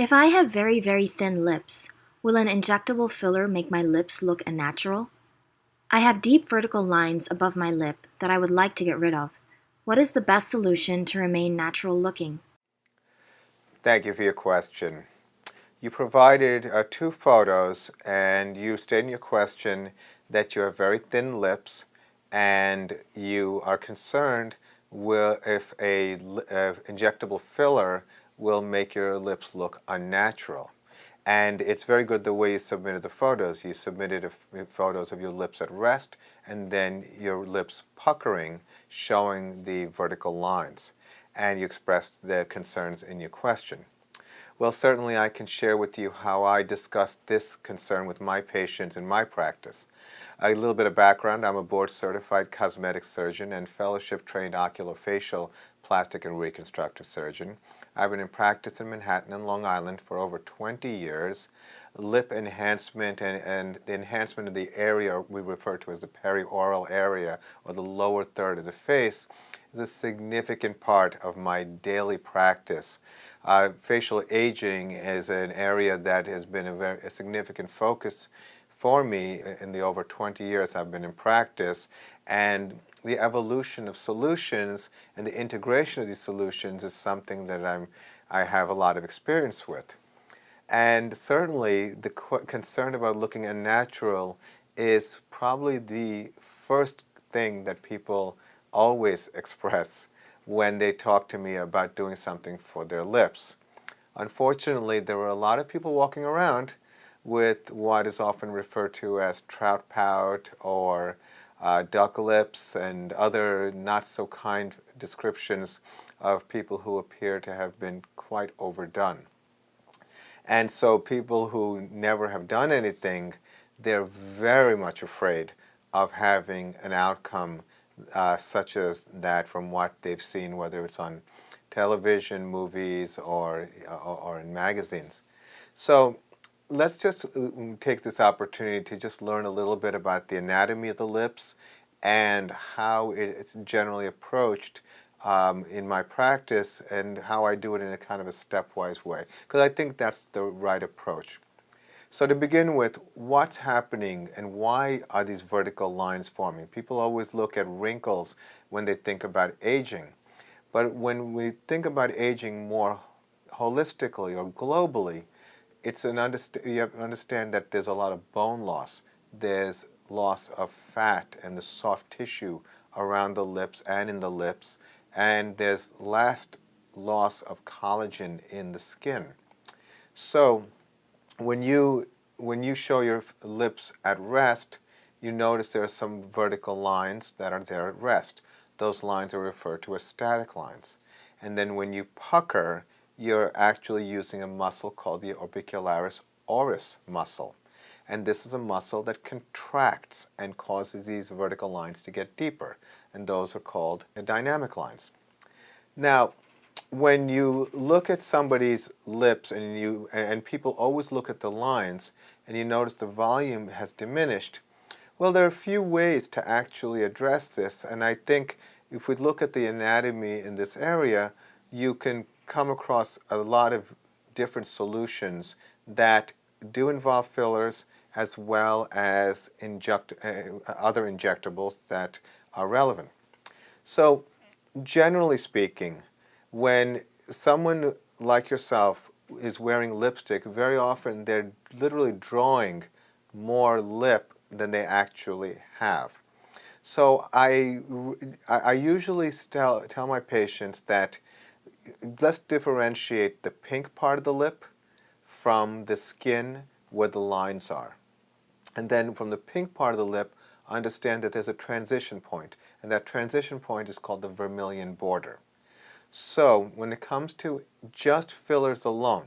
If I have very, very thin lips, will an injectable filler make my lips look unnatural? I have deep vertical lines above my lip that I would like to get rid of. What is the best solution to remain natural looking? Thank you for your question. You provided two photos, and you state in your question that you have very thin lips and you are concerned if injectable filler will make your lips look unnatural. And it's very good the way you submitted the photos. You submitted photos of your lips at rest and then your lips puckering, showing the vertical lines. And you expressed the concerns in your question. Well, certainly I can share with you how I discussed this concern with my patients in my practice. A little bit of background: I'm a board-certified cosmetic surgeon and fellowship-trained oculofacial, plastic, and reconstructive surgeon. I've been in practice in Manhattan and Long Island for over 20 years. Lip enhancement and the enhancement of the area we refer to as the perioral area, or the lower third of the face, is a significant part of my daily practice. Facial aging is an area that has been a significant focus for me in the over 20 years I've been in practice, and the evolution of solutions and the integration of these solutions is something that I have a lot of experience with. And certainly the concern about looking unnatural is probably the first thing that people always express when they talk to me about doing something for their lips. Unfortunately, there were a lot of people walking around with what is often referred to as trout pout or duck lips and other not so kind descriptions of people who appear to have been quite overdone. And so people who never have done anything, they're very much afraid of having an outcome such as that from what they've seen, whether it's on television, movies, or in magazines. So let's just take this opportunity to just learn a little bit about the anatomy of the lips and how it's generally approached in my practice, and how I do it in a kind of a stepwise way, because I think that's the right approach. So to begin with, what's happening and why are these vertical lines forming? People always look at wrinkles when they think about aging. But when we think about aging more holistically or globally, you have to understand that there's a lot of bone loss. There's loss of fat and the soft tissue around the lips and in the lips. And there's loss of collagen in the skin. So when you show your lips at rest, you notice there are some vertical lines that are there at rest. Those lines are referred to as static lines. And then when you pucker, you're actually using a muscle called the orbicularis oris muscle. And this is a muscle that contracts and causes these vertical lines to get deeper. And those are called dynamic lines. Now, when you look at somebody's lips and people always look at the lines and you notice the volume has diminished, well, there are a few ways to actually address this, and I think if we look at the anatomy in this area, you can come across a lot of different solutions that do involve fillers as well as other injectables that are relevant. So generally speaking, when someone like yourself is wearing lipstick, very often they're literally drawing more lip than they actually have. So I usually tell my patients that let's differentiate the pink part of the lip from the skin where the lines are. And then from the pink part of the lip, understand that there's a transition point, and that transition point is called the vermilion border. So when it comes to just fillers alone,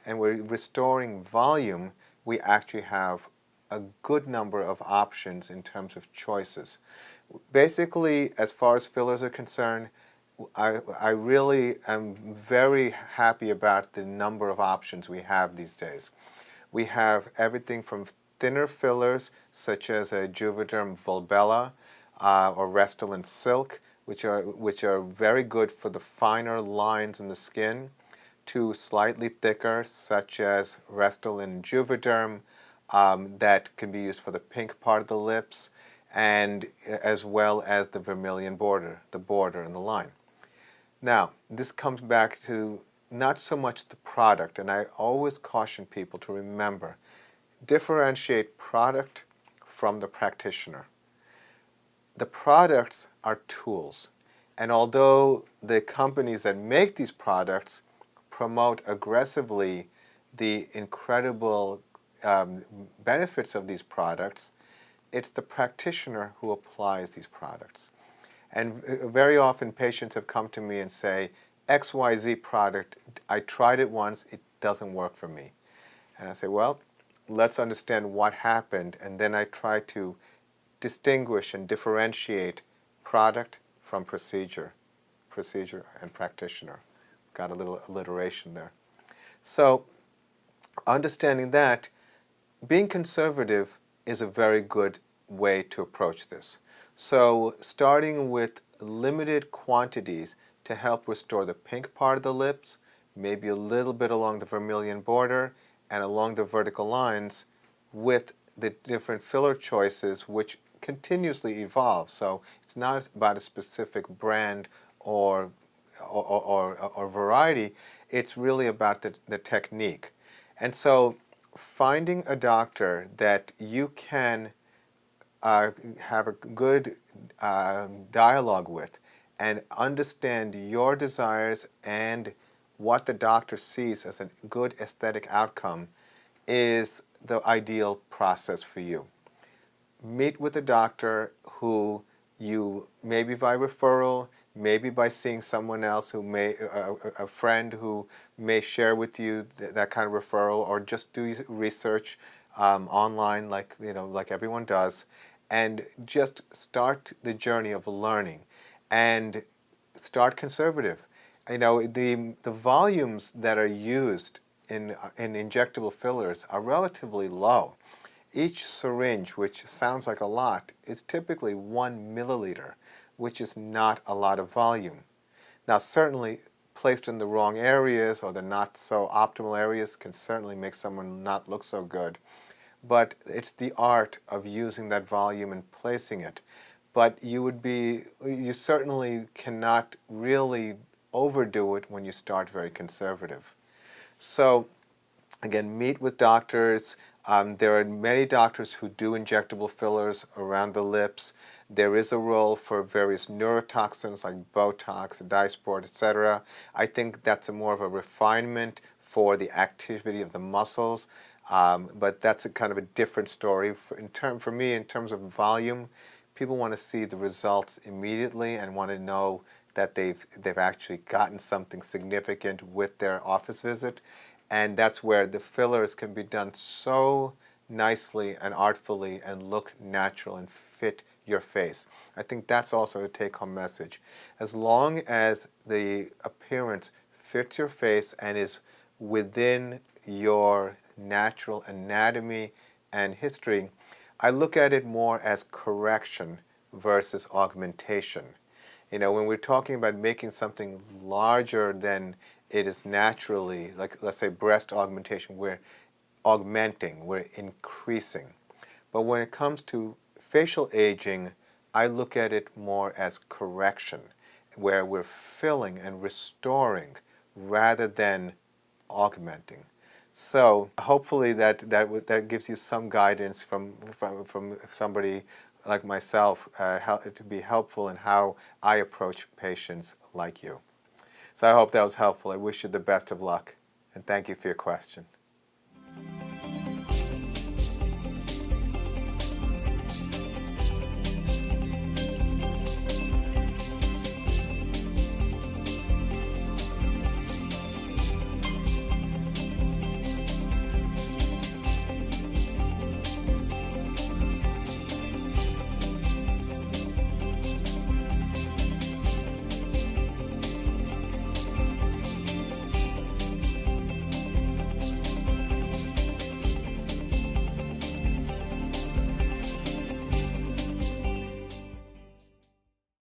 and we're restoring volume, we actually have a good number of options in terms of choices. Basically, as far as fillers are concerned, I really am very happy about the number of options we have these days. We have everything from thinner fillers, such as a Juvederm Volbella or Restylane Silk, which are very good for the finer lines in the skin, to slightly thicker, such as Restylane Juvederm, that can be used for the pink part of the lips, and as well as the vermilion border, the border and the line. Now, this comes back to not so much the product, and I always caution people to remember, differentiate product from the practitioner. The products are tools, and although the companies that make these products promote aggressively the incredible benefits of these products, it's the practitioner who applies these products. And very often patients have come to me and say, XYZ product, I tried it once, it doesn't work for me. And I say, well, let's understand what happened, and then I try to distinguish and differentiate product from procedure and practitioner. Got a little alliteration there. So understanding that, being conservative is a very good way to approach this. So starting with limited quantities to help restore the pink part of the lips, maybe a little bit along the vermilion border and along the vertical lines, with the different filler choices which continuously evolve. So it's not about a specific brand or variety, it's really about the technique. And so finding a doctor that you can have a good dialogue with and understand your desires and what the doctor sees as a good aesthetic outcome is the ideal process for you. Meet with a doctor who you, maybe by referral, maybe by seeing someone else who may, a friend who may share with you that kind of referral, or just do research online like everyone does, and just start the journey of learning and start conservative. The volumes that are used in injectable fillers are relatively low. Each syringe, which sounds like a lot, is typically 1 milliliter, which is not a lot of volume. Now, certainly placed in the wrong areas or the not so optimal areas can certainly make someone not look so good. But it's the art of using that volume and placing it. But you certainly cannot really overdo it when you start very conservative. So again, meet with doctors. There are many doctors who do injectable fillers around the lips. There is a role for various neurotoxins like Botox, Dysport, etc. I think that's more of a refinement for the activity of the muscles, but that's a kind of a different story. For me, in terms of volume, people want to see the results immediately and want to know that they've actually gotten something significant with their office visit. And that's where the fillers can be done so nicely and artfully and look natural and fit your face. I think that's also a take-home message. As long as the appearance fits your face and is within your natural anatomy and history, I look at it more as correction versus augmentation. When we're talking about making something larger than it is naturally, like let's say breast augmentation, we're augmenting, we're increasing. But when it comes to facial aging, I look at it more as correction, where we're filling and restoring rather than augmenting. So hopefully that gives you some guidance from somebody like myself to be helpful in how I approach patients like you. So I hope that was helpful. I wish you the best of luck, and thank you for your question.